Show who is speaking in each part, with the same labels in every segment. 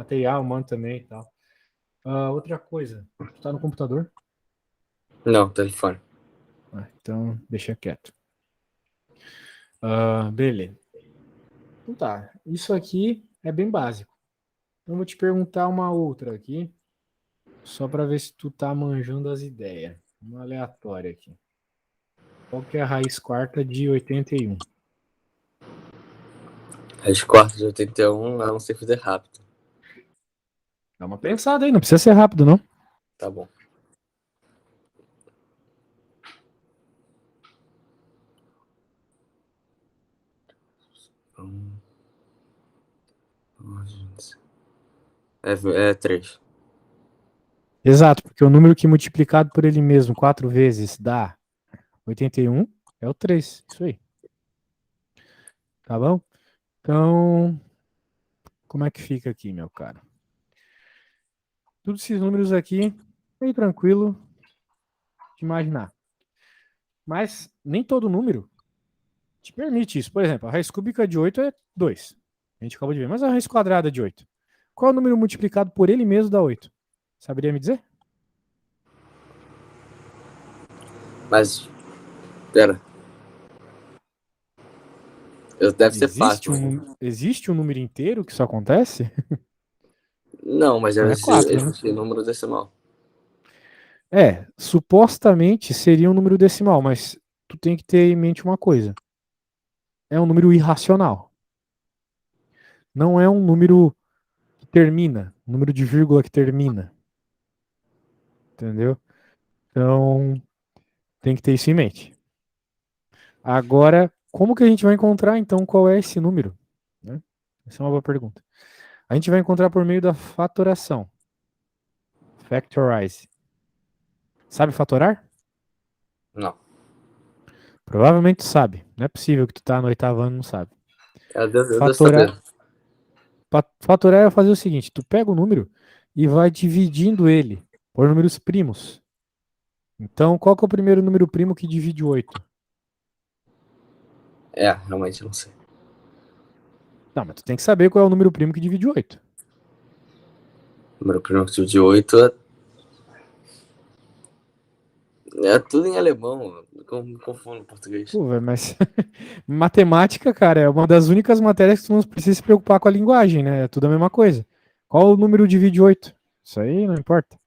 Speaker 1: material, mando também e tal. Outra coisa, tu tá no computador?
Speaker 2: Não, telefone.
Speaker 1: Então, deixa quieto. Beleza. Então tá, isso aqui é bem básico. Então, eu vou te perguntar uma outra aqui, só para ver se tu tá manjando as ideias. Uma aleatória aqui. Qual que é a raiz quarta de 81?
Speaker 2: Raiz quarta de 81, a não ser fazer rápido.
Speaker 1: Dá uma pensada aí, não precisa ser rápido, não.
Speaker 2: Tá bom. É 3.
Speaker 1: Exato, porque o número que multiplicado por ele mesmo 4 vezes dá 81 é o 3. Isso aí. Tá bom? Então, como é que fica aqui, meu caro? Todos esses números aqui, bem tranquilo de imaginar. Mas nem todo número te permite isso. Por exemplo, a raiz cúbica de 8 é 2. A gente acabou de ver. Mas a raiz quadrada de 8? Qual é o número multiplicado por ele mesmo dá 8? Saberia me dizer?
Speaker 2: Mas, pera. Deve ser fácil, mas...
Speaker 1: Existe um número inteiro que isso acontece?
Speaker 2: Não, mas
Speaker 1: Então
Speaker 2: deve
Speaker 1: é 4, né?
Speaker 2: existir número decimal.
Speaker 1: Supostamente seria um número decimal, mas tu tem que ter em mente uma coisa. É um número irracional. Não é um número que termina, um número de vírgula que termina. Entendeu? Então, tem que ter isso em mente. Agora, como que a gente vai encontrar, então, qual é esse número? Né? Essa é uma boa pergunta. A gente vai encontrar por meio da fatoração. Factorize. Sabe fatorar?
Speaker 2: Não.
Speaker 1: Provavelmente sabe. Não é possível que tu tá no oitavo ano e não sabe.
Speaker 2: Eu devo
Speaker 1: Fatorar,
Speaker 2: saber.
Speaker 1: fatorar é fazer o seguinte: tu pega o número e vai dividindo ele por números primos. Então, qual que é o primeiro número primo que divide 8?
Speaker 2: Realmente não sei.
Speaker 1: Não, mas tu tem que saber qual é o número primo que divide 8.
Speaker 2: Número primo de 8 é tudo em alemão. Me confundo em português.
Speaker 1: Pô, velho, mas matemática, cara, é uma das únicas matérias que tu não precisa se preocupar com a linguagem, né? É tudo a mesma coisa. Qual o número divide 8? Isso aí não importa.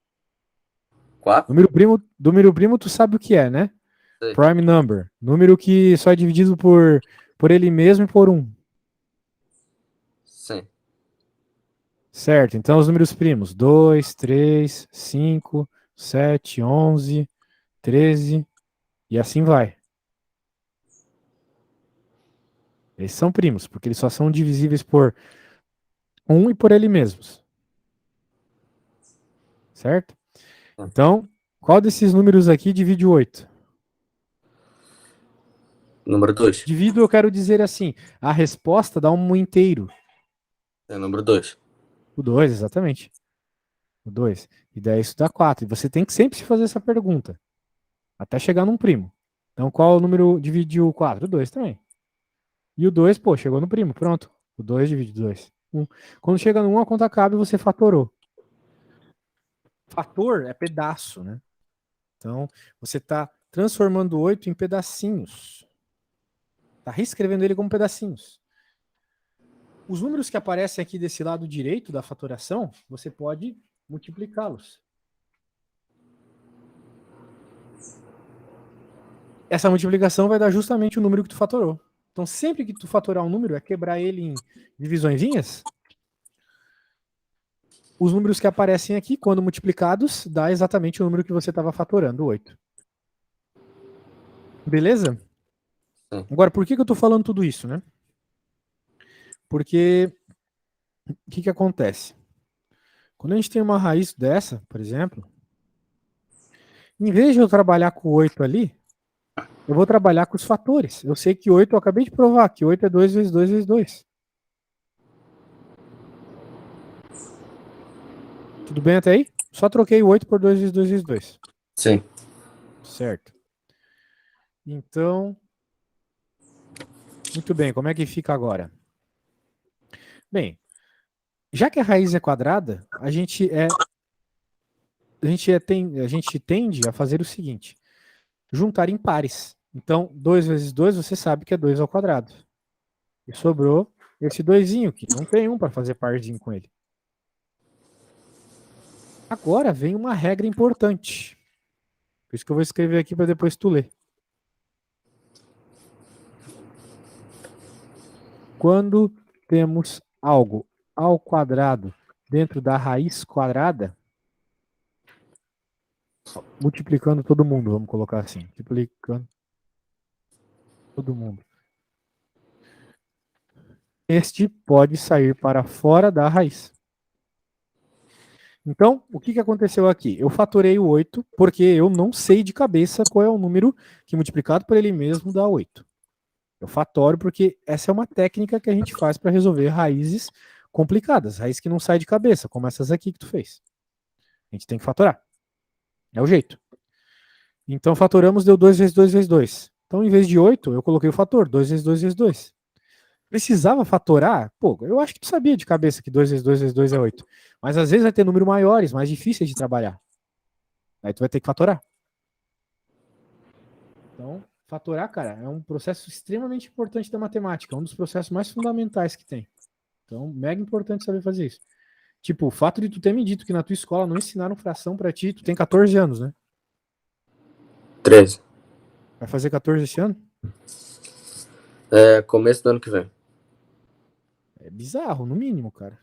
Speaker 2: 4?
Speaker 1: Número primo tu sabe o que é, né?
Speaker 2: Sei.
Speaker 1: Prime number. Número que só é dividido por ele mesmo e por 1.
Speaker 2: Sim.
Speaker 1: Certo, então os números primos: 2, 3, 5, 7, 11, 13 e assim vai. Esses são primos, porque eles só são divisíveis por 1 e por ele mesmos. Certo? Então, qual desses números aqui divide o 8?
Speaker 2: Número 2.
Speaker 1: Divido, eu quero dizer assim, a resposta dá um inteiro.
Speaker 2: É número 2.
Speaker 1: O 2, exatamente. O 2. E daí isso dá 4. E você tem que sempre se fazer essa pergunta, até chegar num primo. Então, qual o número divide o 4? O 2 também. E o 2, pô, chegou no primo, pronto. O 2 divide 2. 1. Quando chega no 1, a conta acaba e você fatorou. Fator é pedaço, né? Então, você está transformando o 8 em pedacinhos. Está reescrevendo ele como pedacinhos. Os números que aparecem aqui desse lado direito da fatoração, você pode multiplicá-los. Essa multiplicação vai dar justamente o número que tu fatorou. Então, sempre que tu fatorar um número, é quebrar ele em divisõezinhas. Os números que aparecem aqui, quando multiplicados, dá exatamente o número que você estava fatorando, 8. Beleza?
Speaker 2: Sim.
Speaker 1: Agora, por que eu estou falando tudo isso, né? Porque o que acontece? Quando a gente tem uma raiz dessa, por exemplo, em vez de eu trabalhar com 8 ali, eu vou trabalhar com os fatores. Eu sei que 8, eu acabei de provar que 8 é 2 vezes 2 vezes 2. Tudo bem até aí? Só troquei o 8 por 2 vezes 2 vezes 2.
Speaker 2: Sim.
Speaker 1: Certo. Então, muito bem, como é que fica agora? Bem, Já que a raiz é quadrada, a gente tende a fazer o seguinte: juntar em pares. Então, 2 vezes 2, você sabe que é 2 ao quadrado. E sobrou esse 2, que não tem um para fazer parzinho com ele. Agora vem uma regra importante. Por isso que eu vou escrever aqui para depois tu ler. Quando temos algo ao quadrado dentro da raiz quadrada, multiplicando todo mundo, vamos colocar assim, multiplicando todo mundo. Este pode sair para fora da raiz. Então, o que aconteceu aqui? Eu fatorei o 8 porque eu não sei de cabeça qual é o número que multiplicado por ele mesmo dá 8. Eu fatoro porque essa é uma técnica que a gente faz para resolver raízes complicadas, raízes que não saem de cabeça, como essas aqui que tu fez. A gente tem que fatorar. É o jeito. Então, fatoramos, deu 2 vezes 2 vezes 2. Então, em vez de 8, eu coloquei o fator, 2 vezes 2 vezes 2. Precisava fatorar? Pô, eu acho que tu sabia de cabeça que 2 vezes 2 vezes 2 é 8. Mas às vezes vai ter números maiores, mais difíceis de trabalhar. Aí tu vai ter que fatorar. Então, fatorar, cara, é um processo extremamente importante da matemática. É um dos processos mais fundamentais que tem. Então, mega importante saber fazer isso. Tipo, o fato de tu ter me dito que na tua escola não ensinaram fração pra ti, tu tem 14 anos, né?
Speaker 2: 13.
Speaker 1: Vai fazer 14 esse ano?
Speaker 2: É começo do ano que vem.
Speaker 1: É bizarro, no mínimo, cara.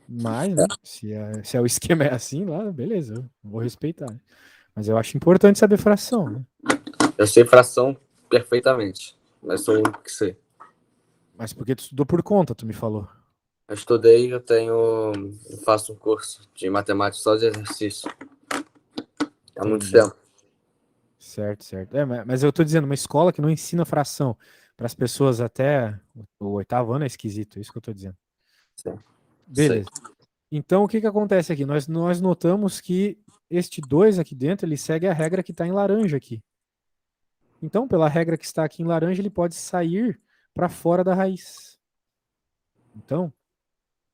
Speaker 1: Mas, né, se é o esquema é assim lá, beleza, eu vou respeitar. Mas eu acho importante saber fração, né?
Speaker 2: Eu sei fração perfeitamente. Mas sou o único que sei.
Speaker 1: Mas porque tu estudou por conta, tu me falou.
Speaker 2: Eu estudei, eu faço um curso de matemática só de exercício. Há muito
Speaker 1: Entendi.
Speaker 2: tempo.
Speaker 1: Certo, certo. É, mas eu tô dizendo, uma escola que não ensina fração para as pessoas até o oitavo ano é esquisito, é isso que eu tô dizendo.
Speaker 2: Sim. Sei.
Speaker 1: Beleza. Então, o que que acontece aqui? Nós notamos que este 2 aqui dentro, ele segue a regra que está em laranja aqui. Então, pela regra que está aqui em laranja, ele pode sair para fora da raiz. Então,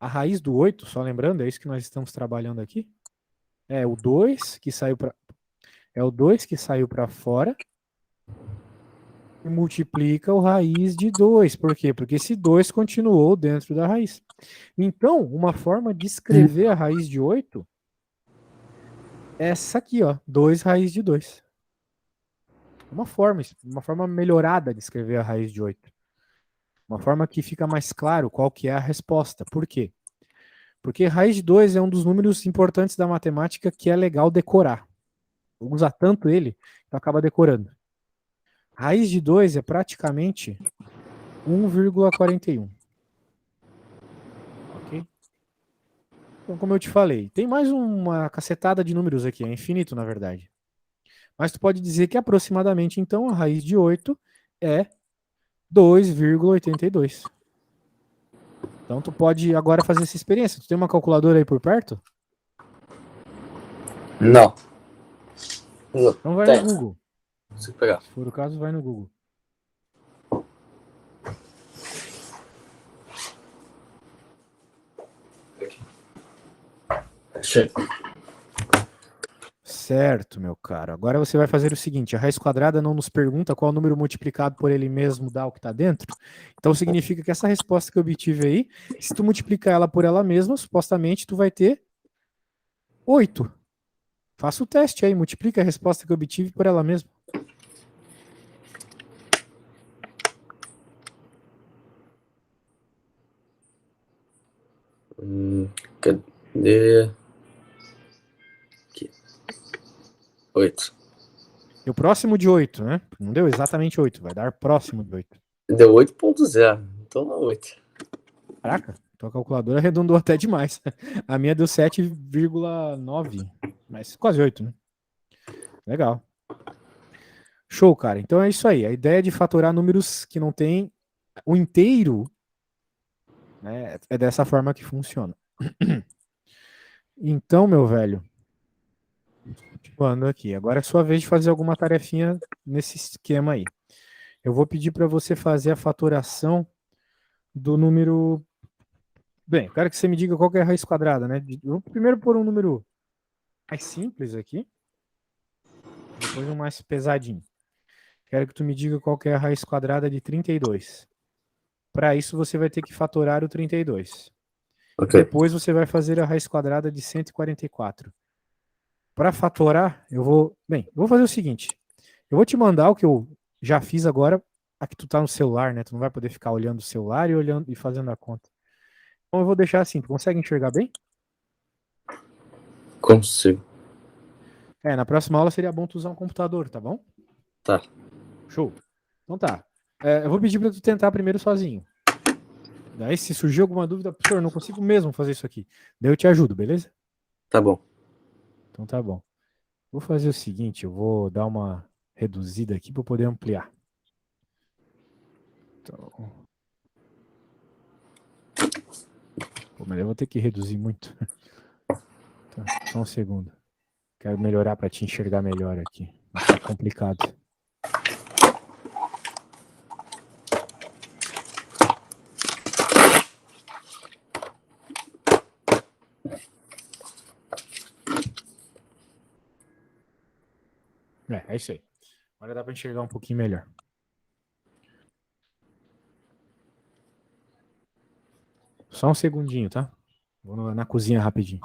Speaker 1: a raiz do 8, só lembrando, é isso que nós estamos trabalhando aqui, é o 2 que saiu para fora e multiplica o raiz de 2. Por quê? Porque esse 2 continuou dentro da raiz. Então, uma forma de escrever a raiz de 8 é essa aqui, ó, 2 raiz de 2. Uma forma melhorada de escrever a raiz de 8. Uma forma que fica mais claro qual que é a resposta. Por quê? Porque raiz de 2 é um dos números importantes da matemática que é legal decorar. Usa tanto ele que acaba decorando. Raiz de 2 é praticamente 1,41. Ok? Então, como eu te falei, tem mais uma cacetada de números aqui, é infinito, na verdade. Mas tu pode dizer que aproximadamente, então, a raiz de 8 é 2,82. Então, tu pode agora fazer essa experiência. Tu tem uma calculadora aí por perto?
Speaker 2: Não.
Speaker 1: Então vai no
Speaker 2: Tem.
Speaker 1: Google.
Speaker 2: Consigo pegar.
Speaker 1: Se for o caso, vai no Google.
Speaker 2: Achei.
Speaker 1: Certo, meu caro. Agora você vai fazer o seguinte: a raiz quadrada não nos pergunta qual número multiplicado por ele mesmo dá o que está dentro. Então significa que essa resposta que eu obtive aí, se tu multiplicar ela por ela mesma, supostamente tu vai ter 8. Faça o teste aí, multiplica a resposta que eu obtive por ela mesma.
Speaker 2: Cadê? Aqui. 8.
Speaker 1: Deu próximo de 8, né? Não deu exatamente 8, vai dar próximo de 8.
Speaker 2: Deu 8.0. Então é 8.
Speaker 1: Caraca, tua calculadora arredondou até demais. A minha deu 7,9, mas quase 8, né? Legal. Show, cara. Então é isso aí. A ideia de fatorar números que não tem o inteiro, né, é dessa forma que funciona. Então, meu velho, continuando aqui. Agora é sua vez de fazer alguma tarefinha nesse esquema aí. Eu vou pedir para você fazer a fatoração do número Bem, eu quero que você me diga qual que é a raiz quadrada, né? Eu vou primeiro pôr um número mais simples aqui, depois um mais pesadinho. Quero que tu me diga qual que é a raiz quadrada de 32. Para isso, você vai ter que fatorar o 32.
Speaker 2: Ok.
Speaker 1: Depois você vai fazer a raiz quadrada de 144. Para fatorar, eu vou. Bem, eu vou fazer o seguinte: eu vou te mandar o que eu já fiz agora. Aqui tu tá no celular, né? Tu não vai poder ficar olhando o celular e olhando e fazendo a conta. Então eu vou deixar assim. Tu consegue enxergar bem?
Speaker 2: Consigo.
Speaker 1: Na próxima aula seria bom tu usar um computador, tá bom?
Speaker 2: Tá.
Speaker 1: Show. Então tá. Eu vou pedir para tu tentar primeiro sozinho. Daí, se surgir alguma dúvida, professor, não consigo mesmo fazer isso aqui. Daí eu te ajudo, beleza?
Speaker 2: Tá bom.
Speaker 1: Então tá bom. Vou fazer o seguinte, eu vou dar uma reduzida aqui para poder ampliar. Então, pô, mas eu vou ter que reduzir muito. Tá, só um segundo. Quero melhorar para te enxergar melhor aqui. Tá complicado. É isso aí. Agora dá para enxergar um pouquinho melhor. Só um segundinho, tá? Vou na cozinha rapidinho.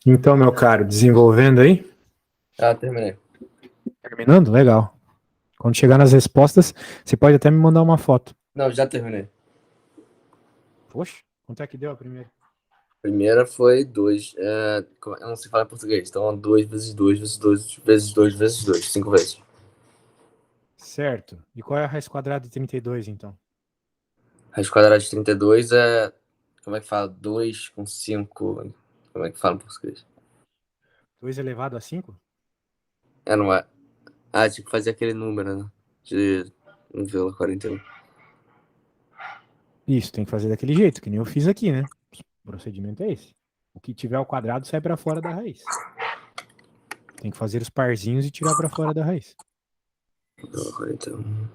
Speaker 1: Então, meu caro, desenvolvendo aí?
Speaker 2: Ah, terminei.
Speaker 1: Terminando? Legal. Quando chegar nas respostas, você pode até me mandar uma foto.
Speaker 2: Não, já terminei.
Speaker 1: Poxa, quanto é que deu a primeira?
Speaker 2: Primeira foi 2. Eu não sei falar português. Então, 2 vezes 2 vezes 2 vezes 2 vezes 2. 5 vezes.
Speaker 1: Certo. E qual é a raiz quadrada de 32, então?
Speaker 2: Raiz quadrada de 32 é. Como é que fala? 2 com 5. Como é que fala em português?
Speaker 1: 2 elevado a 5?
Speaker 2: Não é. Ah, tinha que fazer aquele número, né? De 1,41.
Speaker 1: Isso, tem que fazer daquele jeito, que nem eu fiz aqui, né? O procedimento é esse. O que tiver ao quadrado sai para fora da raiz. Tem que fazer os parzinhos e tirar para fora da raiz.
Speaker 2: 1,41.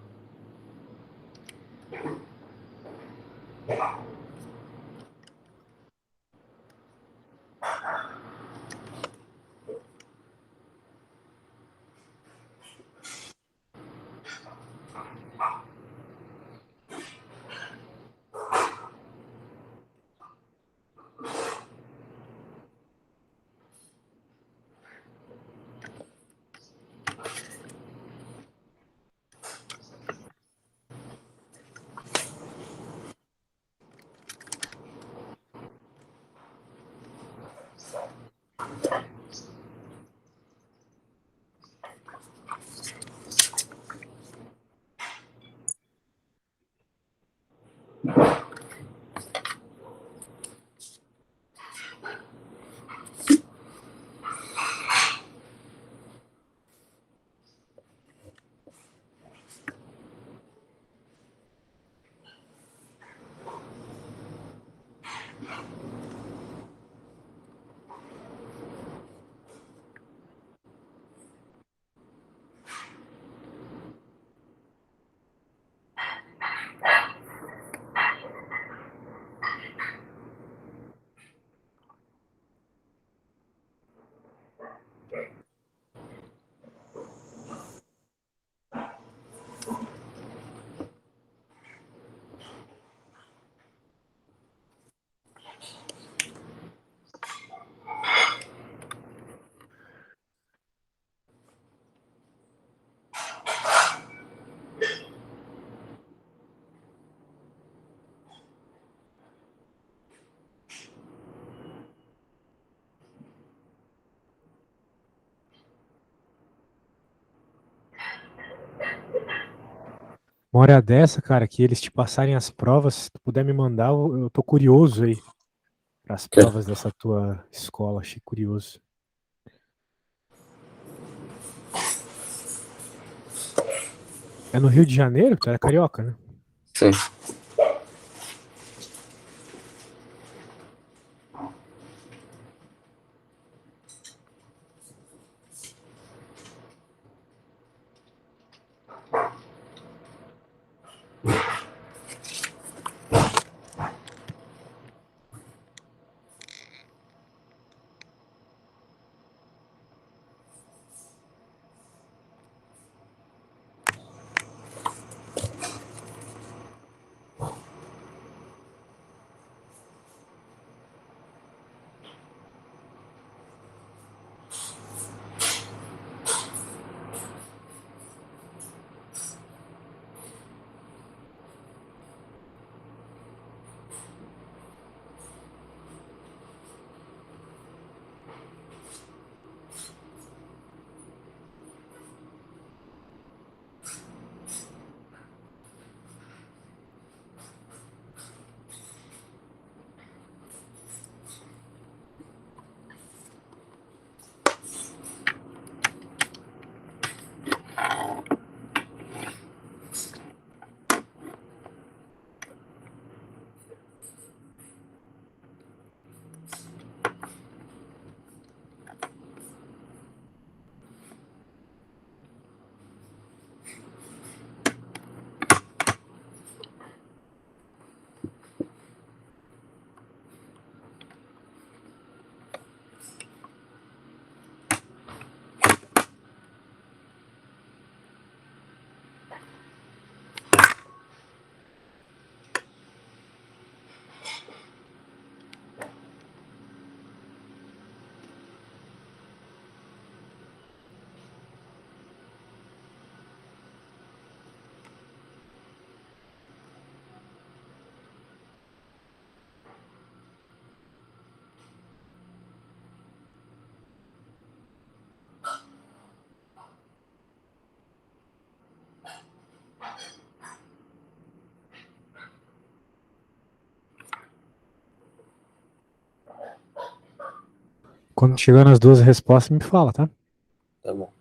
Speaker 1: Uma hora dessa, cara, que eles te passarem as provas, se tu puder me mandar, eu tô curioso aí para as provas dessa tua escola, achei curioso. É no Rio de Janeiro? Tu é carioca, né?
Speaker 2: Sim.
Speaker 1: Quando chegar nas duas respostas, me fala, tá?
Speaker 2: Tá bom.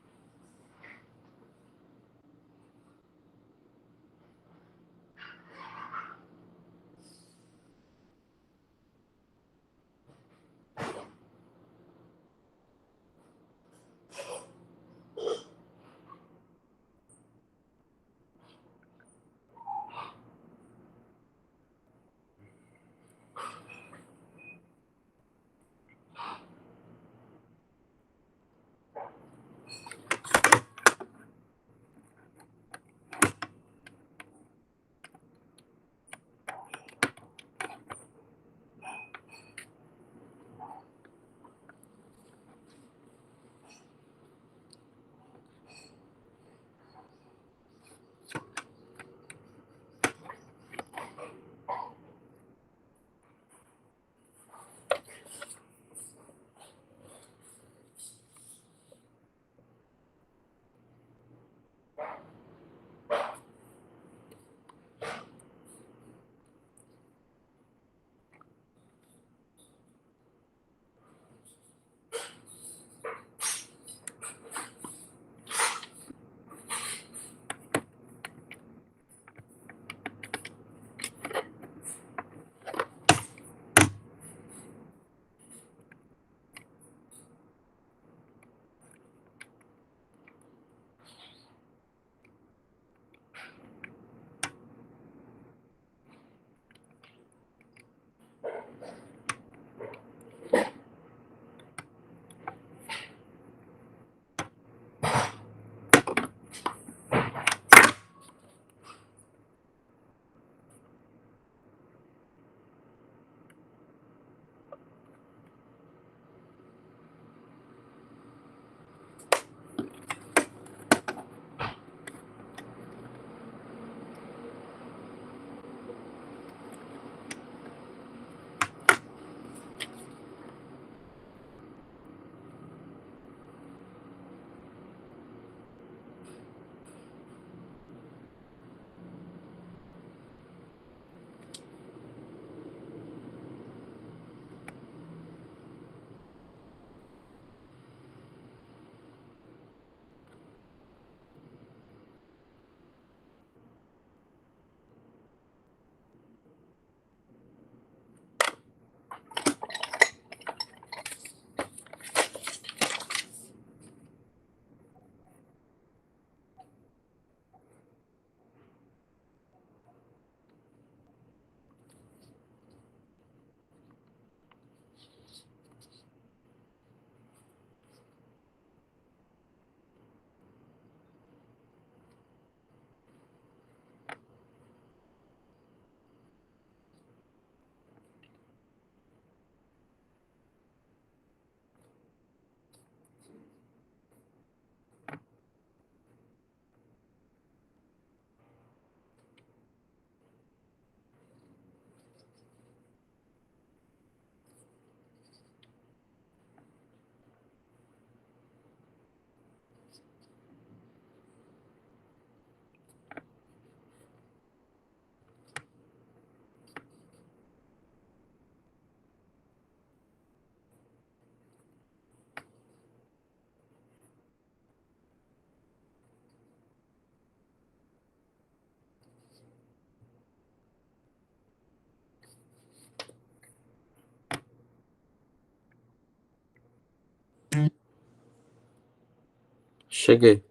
Speaker 2: Cheguei.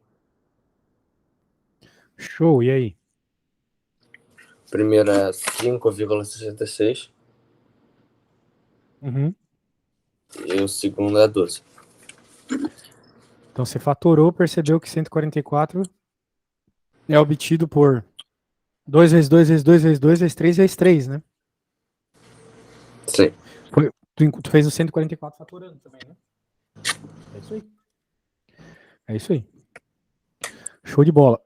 Speaker 1: Show, e aí?
Speaker 2: Primeiro é 5,66
Speaker 1: Uhum.
Speaker 2: e o segundo é 12.
Speaker 1: Então você fatorou, percebeu que 144 é obtido por 2 vezes 2 vezes 2 vezes 2 vezes 3 vezes 3, né?
Speaker 2: Sim.
Speaker 1: Tu fez o 144 fatorando também, né? É isso aí. É isso aí. Show de bola.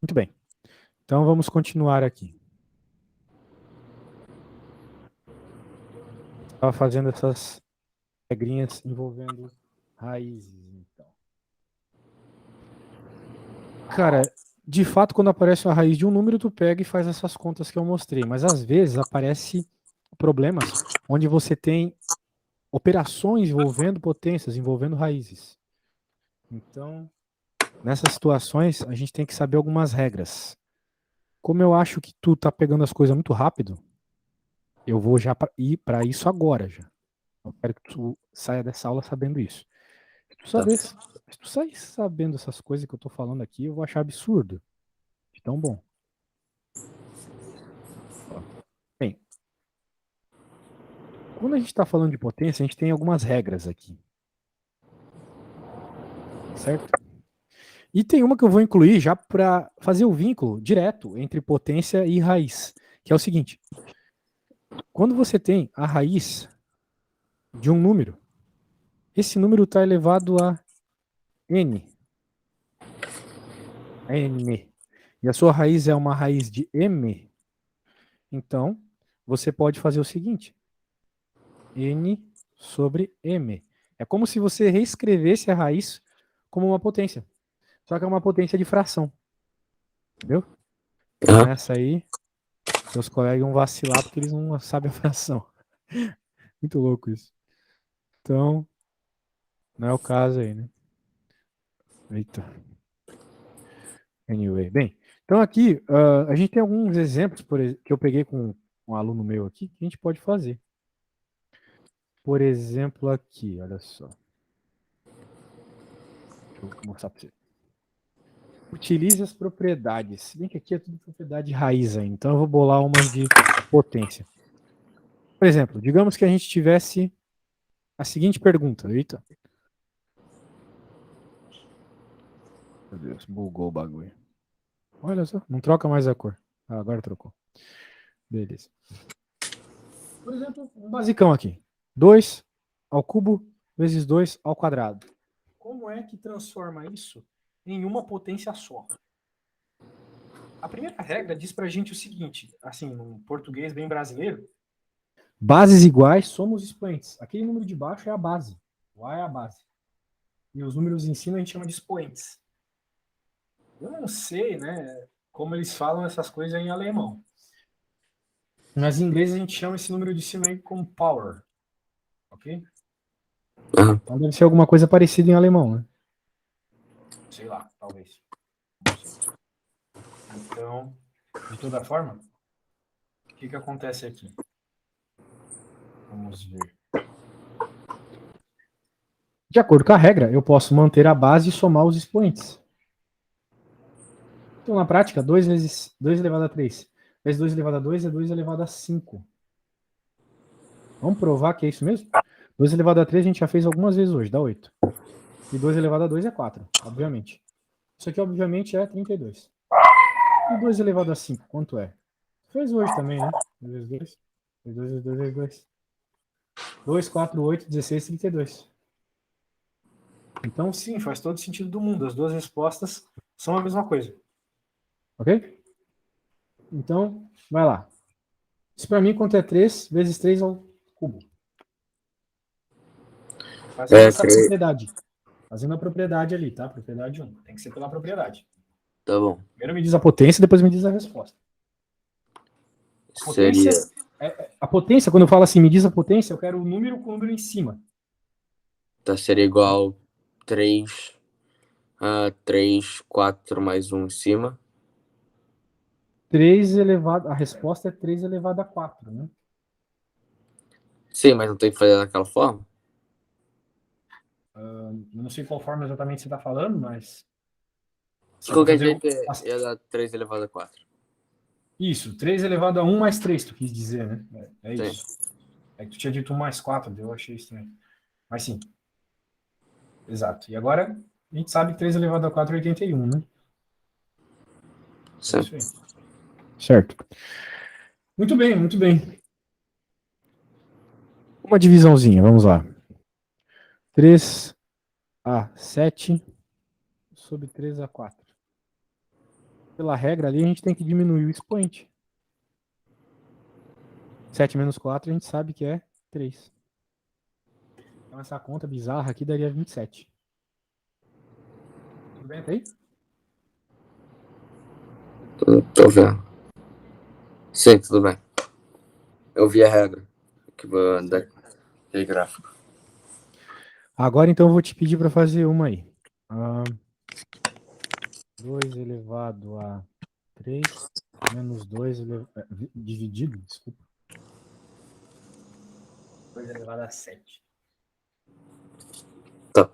Speaker 1: Muito bem. Então vamos continuar aqui. Estava fazendo essas regrinhas envolvendo raízes, então. Cara, de fato, quando aparece uma raiz de um número, tu pega e faz essas contas que eu mostrei. Mas às vezes aparece problemas onde você tem operações envolvendo potências, envolvendo raízes. Então, nessas situações, a gente tem que saber algumas regras. Como eu acho que tu tá pegando as coisas muito rápido, eu vou já ir para isso agora já. Eu quero que tu saia dessa aula sabendo isso.
Speaker 2: Tá.
Speaker 1: Se tu sair sabendo essas coisas que eu tô falando aqui, eu vou achar absurdo. De tão bom. Ó. Bem, quando a gente está falando de potência, a gente tem algumas regras aqui. Certo? E tem uma que eu vou incluir já para fazer o vínculo direto entre potência e raiz, que é o seguinte: quando você tem a raiz de um número, esse número está elevado a n. N. E a sua raiz é uma raiz de m, então você pode fazer o seguinte: n sobre m. É como se você reescrevesse a raiz como uma potência. Só que é uma potência de fração. Entendeu? Então
Speaker 2: Aham.
Speaker 1: nessa aí, seus colegas vão vacilar porque eles não sabem a fração. Muito louco isso. Então, não é o caso aí, né? Eita. Anyway. Bem, então aqui a gente tem alguns exemplos que eu peguei com um aluno meu aqui que a gente pode fazer. Por exemplo, aqui, olha só. Deixa eu mostrar para você. Utilize as propriedades. Se bem que aqui é tudo propriedade raiz aí, então eu vou bolar umas de potência. Por exemplo, digamos que a gente tivesse a seguinte pergunta. Eita. Meu Deus, bugou o bagulho. Olha só, não troca mais a cor. Ah, agora trocou. Beleza. Por exemplo, um basicão aqui. 2 ao cubo vezes 2 ao quadrado. Como é que transforma isso em uma potência só? A primeira regra diz pra gente o seguinte, assim, num português bem brasileiro, bases iguais somos expoentes. Aquele número de baixo é a base. O A é a base. E os números em cima a gente chama de expoentes. Eu não sei, né, como eles falam essas coisas em alemão. Mas em inglês a gente chama esse número de cima aí como power. Ok?
Speaker 2: Aham.
Speaker 1: Então deve ser alguma coisa parecida em alemão, né? Sei lá, talvez. Não sei. Então, de toda forma, o que acontece aqui? Vamos ver. De acordo com a regra, eu posso manter a base e somar os expoentes. Então, na prática, 2 vezes 2 elevado a 3 vezes 2 elevado a 2 é 2 elevado a 5. Vamos provar que é isso mesmo? 2 elevado a 3 a gente já fez algumas vezes hoje, dá 8. E 2 elevado a 2 é 4, obviamente. Isso aqui, obviamente, é 32. E 2 elevado a 5, quanto é? Fez hoje também, né? 2 vezes 2. 2 vezes 2 vezes 2. 2, 4, 8, 16, 32. Então, sim, faz todo sentido do mundo. As duas respostas são a mesma coisa. Ok? Então, vai lá. Isso para mim, quanto é 3 vezes 3 ao cubo? Fazendo essa propriedade. Fazendo a propriedade ali, tá? Propriedade 1. Tem que ser pela propriedade.
Speaker 2: Tá bom.
Speaker 1: Primeiro me diz a potência, depois me diz a resposta.
Speaker 2: Seria.
Speaker 1: A potência, quando eu falo assim, me diz a potência, eu quero o número com o número em cima.
Speaker 2: Tá, seria igual 3 a 3, 4 mais 1 em cima.
Speaker 1: 3 elevado, a resposta é 3 elevado a 4, né?
Speaker 2: Sim, mas não tem que fazer daquela forma?
Speaker 1: Não sei qual forma exatamente você está falando, mas...
Speaker 2: De qualquer jeito,
Speaker 1: as-
Speaker 2: ia dar 3 elevado a 4.
Speaker 1: Isso, 3 elevado a 1 mais 3, tu quis dizer, né? É
Speaker 2: Sim.
Speaker 1: isso. É que tu tinha dito 1 mais 4, eu achei estranho. Mas sim, exato. E agora, a gente sabe que 3 elevado a 4 é 81, né? É
Speaker 2: Sim.
Speaker 1: isso aí. Certo. Muito bem, muito bem. Uma divisãozinha, vamos lá. 3 a 7 sobre 3 a 4. Pela regra ali, a gente tem que diminuir o expoente. 7 menos 4 a gente sabe que é 3. Então essa conta bizarra aqui daria 27. Tudo bem até aí?
Speaker 2: Tô vendo. Sim, tudo bem. Eu vi a regra. Que vou dar gráfico.
Speaker 1: Agora então eu vou te pedir para fazer uma aí. 2 elevado a 3 menos 2 dividido, desculpa. 2 elevado a 7.
Speaker 2: Tá.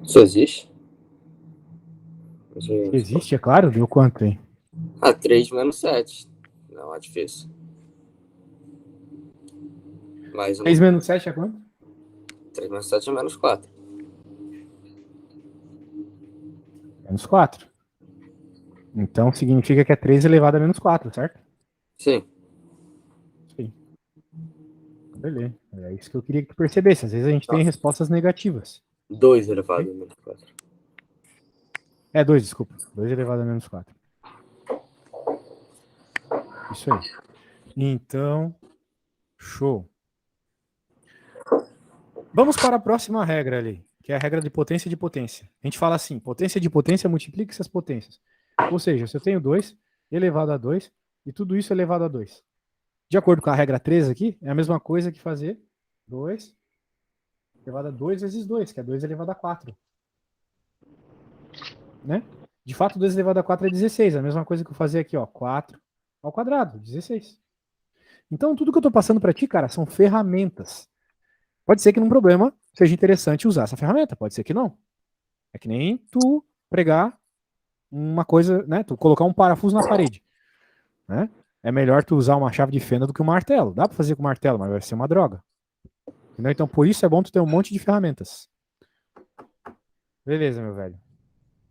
Speaker 2: Isso existe?
Speaker 1: Se existe, é claro, deu quanto aí?
Speaker 2: 3 menos 7. Não é difícil. Mais
Speaker 1: 3
Speaker 2: um.
Speaker 1: menos 7 é quanto?
Speaker 2: 3 menos 7 é menos 4.
Speaker 1: Menos 4. Então significa que é 3 elevado a menos 4, certo?
Speaker 2: Sim.
Speaker 1: Sim. Beleza. É isso que eu queria que tu percebesse. Às vezes a gente tem respostas negativas.
Speaker 2: 2 elevado a menos 4.
Speaker 1: É 2, desculpa. 2 elevado a menos 4. Isso aí. Então, show. Vamos para a próxima regra ali, que é a regra de potência de potência. A gente fala assim, potência de potência multiplica essas potências. Ou seja, se eu tenho 2 elevado a 2 e tudo isso elevado a 2. De acordo com a regra 3 aqui, é a mesma coisa que fazer 2 elevado a 2 vezes 2, que é 2 elevado a 4. Né? De fato, 2 elevado a 4 é 16. É a mesma coisa que eu fazer aqui, ó, 4 ao quadrado, 16. Então, tudo que eu estou passando para ti, cara, são ferramentas. Pode ser que num problema seja interessante usar essa ferramenta, pode ser que não. É que nem tu pregar uma coisa, né? Tu colocar um parafuso na parede, né? É melhor tu usar uma chave de fenda do que um martelo. Dá para fazer com martelo, mas vai ser uma droga. Entendeu? Então, por isso é bom tu ter um monte de ferramentas. Beleza, meu velho.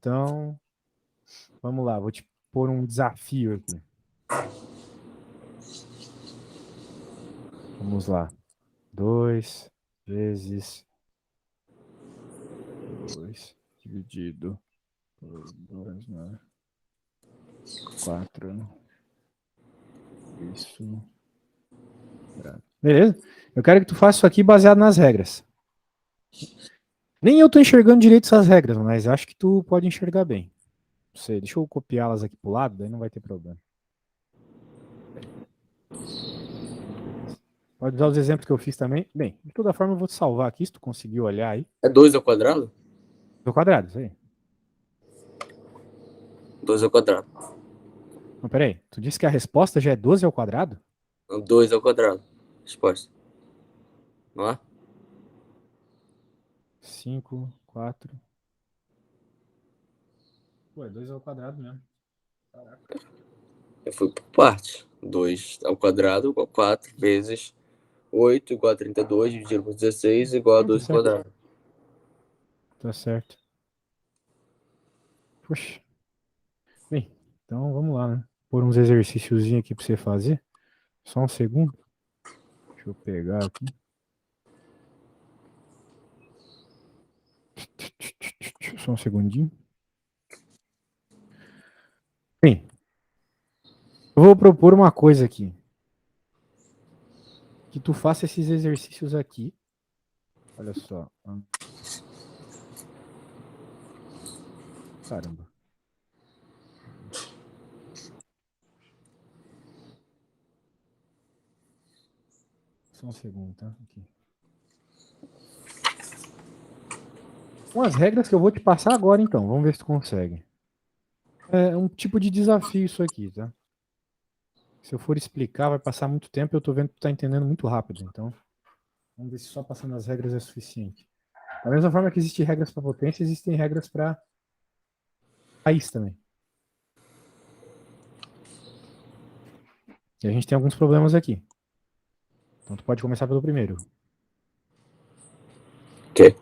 Speaker 1: Então, vamos lá. Vou te pôr um desafio aqui. Vamos lá. 2 vezes 2 dividido por 2, né? 4. Isso. Beleza? Eu quero que tu faça isso aqui baseado nas regras. Nem eu tô enxergando direito essas regras, mas acho que tu pode enxergar bem. Não sei, deixa eu copiá-las aqui pro lado, daí não vai ter problema. Beleza. Pode usar os exemplos que eu fiz também. Bem, de toda forma eu vou te salvar aqui, se tu conseguir olhar aí.
Speaker 2: É 2 ao quadrado?
Speaker 1: Do quadrado, isso aí.
Speaker 2: 2 ao quadrado.
Speaker 1: Não, peraí. Tu disse que a resposta já é 12 ao quadrado?
Speaker 2: Não, 2 ao quadrado. Resposta. Não é?
Speaker 1: 5, 4. Pô, é 2 ao quadrado mesmo. Caraca.
Speaker 2: Eu fui por partes. 2 ao quadrado igual a 4 vezes 8 igual a 32 dividido por 16 igual a
Speaker 1: Tá
Speaker 2: 2 ao
Speaker 1: certo.
Speaker 2: quadrado.
Speaker 1: Tá certo. Poxa. Bem, então vamos lá, né? Pôr uns exercíciozinhos aqui pra você fazer. Só um segundo. Deixa eu pegar aqui. Só um segundinho. Bem, eu vou propor uma coisa aqui. Que tu faça esses exercícios aqui. Olha só. Caramba. Só um segundo, tá? Aqui. Com as regras que eu vou te passar agora, então. Vamos ver se tu consegue. É um tipo de desafio isso aqui, tá? Se eu for explicar, vai passar muito tempo e eu tô vendo que tu tá entendendo muito rápido. Então, vamos ver se só passando as regras é suficiente. Da mesma forma que existem regras para potência, existem regras para raiz também. E a gente tem alguns problemas aqui. Então, tu pode começar pelo primeiro.
Speaker 2: Ok.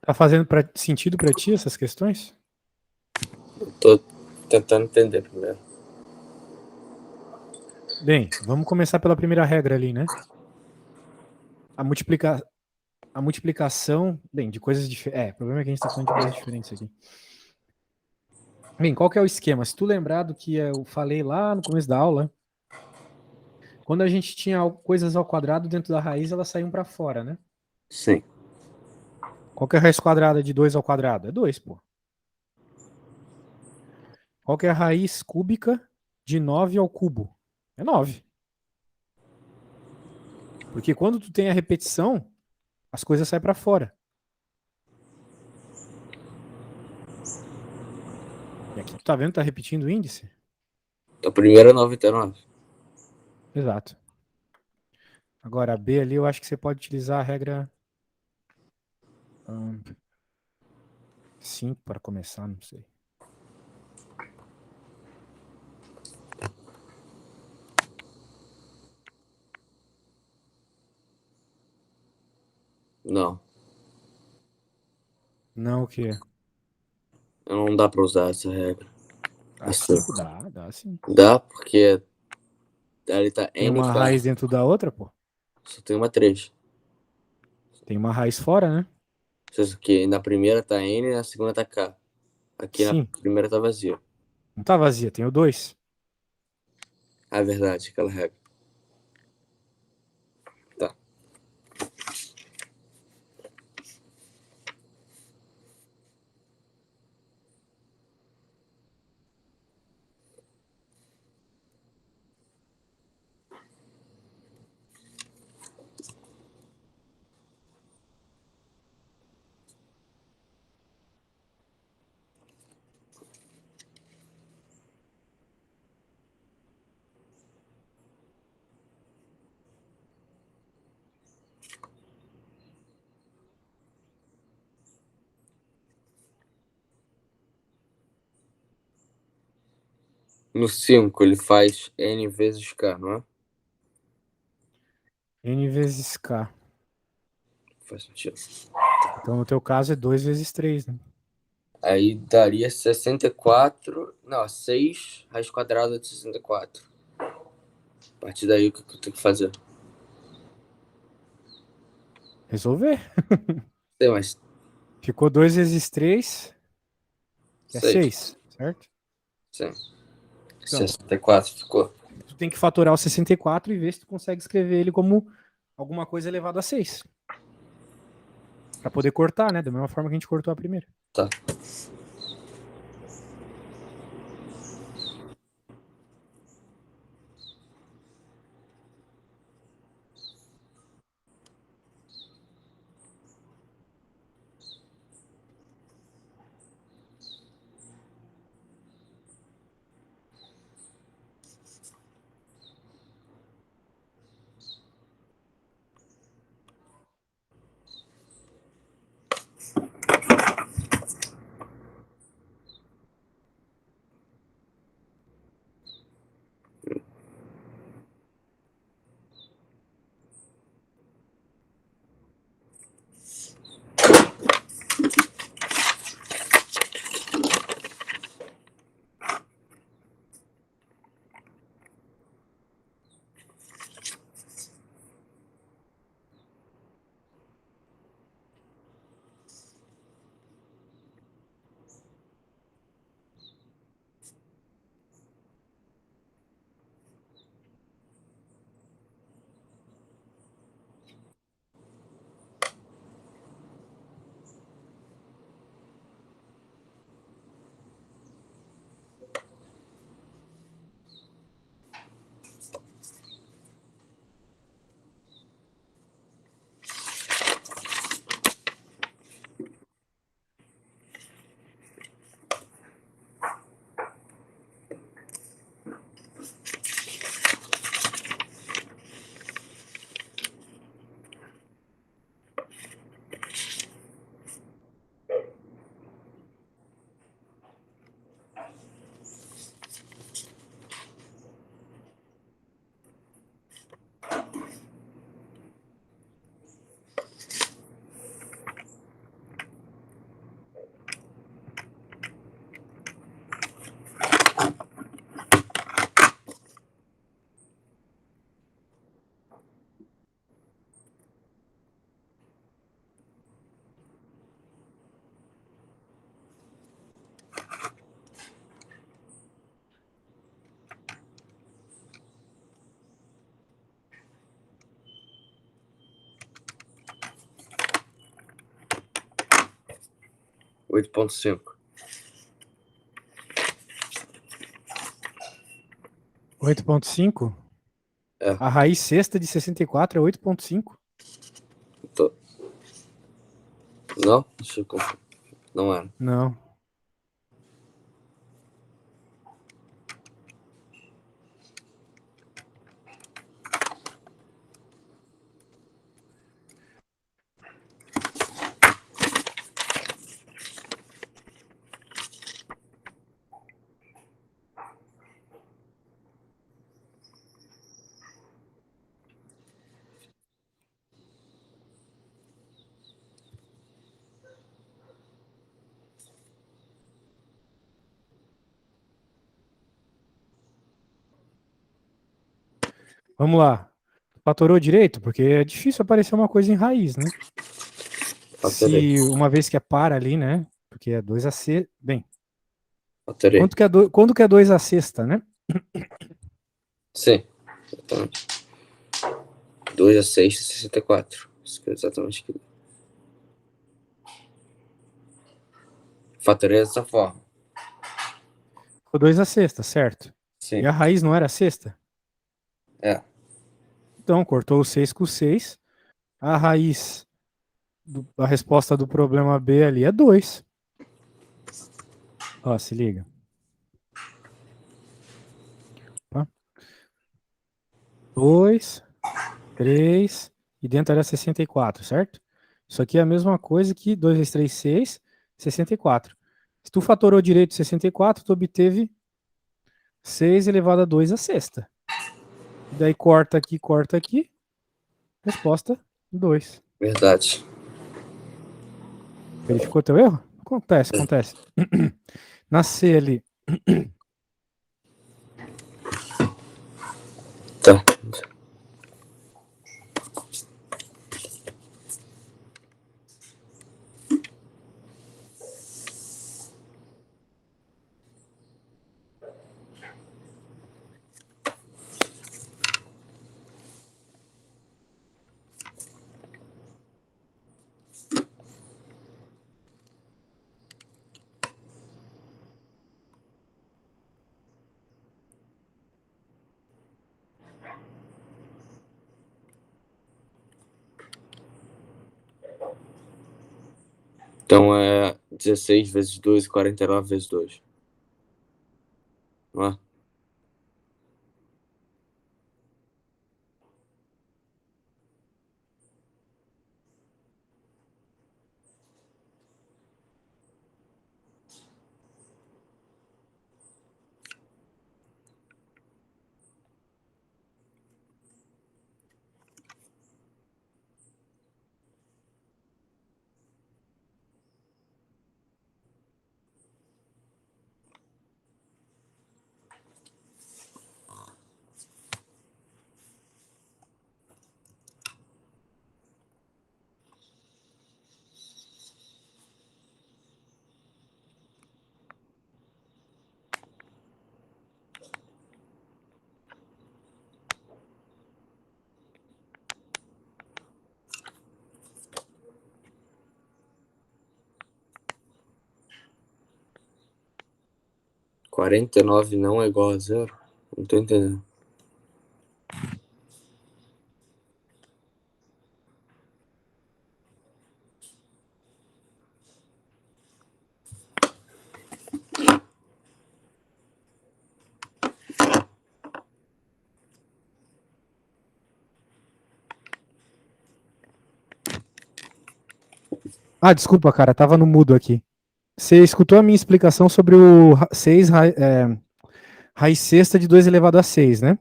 Speaker 1: Tá fazendo sentido para ti essas questões?
Speaker 2: Tô tentando entender primeiro.
Speaker 1: Bem, vamos começar pela primeira regra ali, né? A, a multiplicação, bem, de coisas diferentes. O problema é que a gente está falando de coisas diferentes aqui. Bem, qual que é o esquema? Se tu lembrar do que eu falei lá no começo da aula, quando a gente tinha coisas ao quadrado dentro da raiz, elas saíam para fora, né?
Speaker 2: Sim.
Speaker 1: Qual que é a raiz quadrada de 2 ao quadrado? É 2, pô. Qual que é a raiz cúbica de 9 ao cubo? É 9. Porque quando tu tem a repetição, as coisas saem para fora. E aqui tu tá vendo que tá repetindo o índice?
Speaker 2: A primeira é 99.
Speaker 1: Exato. Agora, a B ali, eu acho que você pode utilizar a regra 5 para começar, não sei.
Speaker 2: Não.
Speaker 1: Não, o quê?
Speaker 2: Não dá pra usar essa regra.
Speaker 1: A 5 dá sim.
Speaker 2: Dá porque ali tá
Speaker 1: Tem
Speaker 2: N
Speaker 1: uma
Speaker 2: tá.
Speaker 1: raiz dentro da outra, pô.
Speaker 2: Só tem uma 3.
Speaker 1: Tem uma raiz fora, né?
Speaker 2: Isso aqui, na primeira tá N e na segunda tá K. Aqui na
Speaker 1: Sim.
Speaker 2: primeira tá vazio.
Speaker 1: Não tá vazia, tem o 2.
Speaker 2: Ah, é verdade, aquela regra. Tá. No 5 ele faz N vezes K, não é?
Speaker 1: N vezes K.
Speaker 2: Faz sentido.
Speaker 1: Então, no teu caso, é 2 vezes 3, né?
Speaker 2: Aí daria 64. Não, 6 raiz quadrada de 64. A partir daí, o que eu tenho que fazer?
Speaker 1: Resolver.
Speaker 2: Sei, mas
Speaker 1: Ficou 2 vezes 3, que é
Speaker 2: 6.
Speaker 1: 6, certo?
Speaker 2: Sim.
Speaker 1: Então,
Speaker 2: 64 ficou.
Speaker 1: tu tem que fatorar o 64 e ver se tu consegue escrever ele como alguma coisa elevada a 6. Pra poder cortar, né? Da mesma forma que a gente cortou a primeira.
Speaker 2: Tá. Oito ponto cinco.
Speaker 1: 8,5.
Speaker 2: É.
Speaker 1: A raiz sexta de 64 é 8,5.
Speaker 2: Tô... Não? Deixa eu conferir. Não era.
Speaker 1: Não. Vamos lá. Fatorou direito? Porque é difícil aparecer uma coisa em raiz, né?
Speaker 2: Fatorei.
Speaker 1: Se uma vez que é par ali, né? Porque é 2 a C. Bem,
Speaker 2: Fatorei.
Speaker 1: quando que é 2 a sexta, né?
Speaker 2: Sim, exatamente. 2 a 6, 64. Isso que é exatamente aquilo. Fatorei dessa forma.
Speaker 1: Ficou 2 a sexta, certo? E
Speaker 2: Sim.
Speaker 1: a raiz não era sexta?
Speaker 2: É.
Speaker 1: Então, cortou o 6 com o 6. A raiz da resposta do problema B ali é 2. Ó, se liga. Tá? 2, 3, e dentro era 64, certo? Isso aqui é a mesma coisa que 2 vezes 3, 6, 64. Se tu fatorou direito 64, tu obteve 6 elevado a 2 a sexta. E daí corta aqui, resposta 2.
Speaker 2: Verdade.
Speaker 1: Verificou teu erro? Acontece, acontece. Na C ali,
Speaker 2: Tá. Então é 16 vezes 2 e 49 vezes 2. Não é? Quarenta e nove não é igual a zero? Não tô entendendo.
Speaker 1: ah, desculpa, cara, tava no mudo aqui. Você escutou a minha explicação sobre o 6 raiz sexta de 2 elevado a 6, né?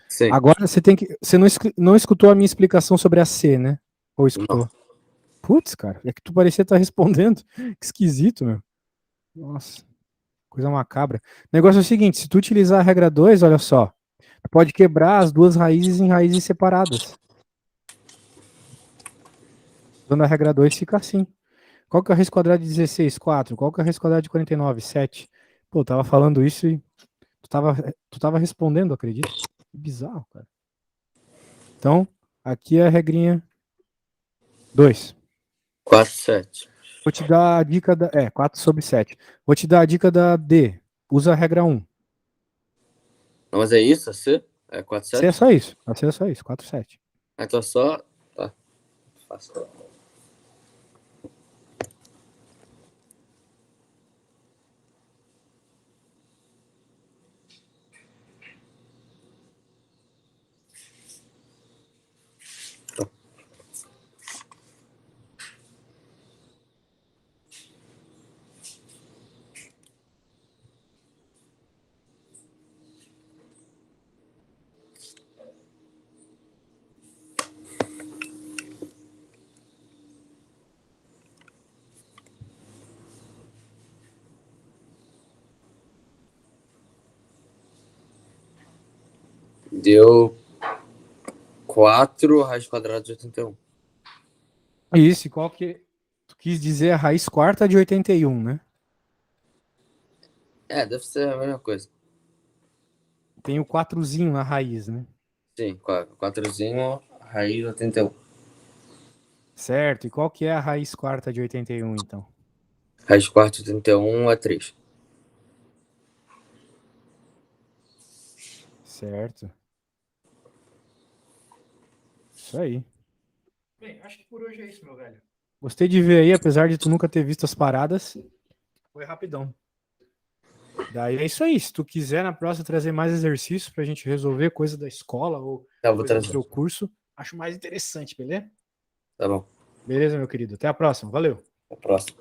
Speaker 2: Sim.
Speaker 1: Agora você tem que. Você não escutou a minha explicação sobre a C, né? Ou
Speaker 2: Não.
Speaker 1: escutou? Putz, cara, é que tu parecia estar respondendo. Que esquisito, meu. Nossa, coisa macabra. O negócio é o seguinte: se tu utilizar a regra 2, olha só, tu pode quebrar as duas raízes em raízes separadas. Usando a regra 2 fica assim. Qual que é a raiz quadrada de 16? 4. Qual que é a raiz quadrada de 49? 7. Pô, eu tava falando isso e tu tava respondendo, acredito. Que bizarro, cara. Então, aqui é a regrinha 2.
Speaker 2: 4, 7.
Speaker 1: Vou te dar a dica da. 4 sobre 7. Vou te dar a dica da D. Usa a regra 1.
Speaker 2: Não, mas é isso, a C? É 4,
Speaker 1: C é
Speaker 2: 7?
Speaker 1: só isso. A C é só isso. 4, 7.
Speaker 2: Ah, então só. Tá. Fácil. Deu 4 raiz quadrada de 81.
Speaker 1: Isso, e qual que... Tu quis dizer a raiz quarta de 81, né?
Speaker 2: Deve ser a mesma coisa.
Speaker 1: Tem o 4zinho na raiz, né?
Speaker 2: Sim, 4zinho, raiz de 81.
Speaker 1: Certo, e qual que é a raiz quarta de 81, então?
Speaker 2: Raiz quarta de 81 é 3.
Speaker 1: Certo. Isso aí. Bem, acho que por hoje é isso, meu velho. Gostei de ver aí, apesar de tu nunca ter visto as paradas. Foi rapidão. Daí é isso aí. Se tu quiser na próxima trazer mais exercícios pra gente resolver coisa da escola ou
Speaker 2: Tá, vou
Speaker 1: coisa do
Speaker 2: trazer.
Speaker 1: teu curso, acho mais interessante, beleza?
Speaker 2: Tá bom.
Speaker 1: Beleza, meu querido. Até a próxima. Valeu.
Speaker 2: Até a próxima.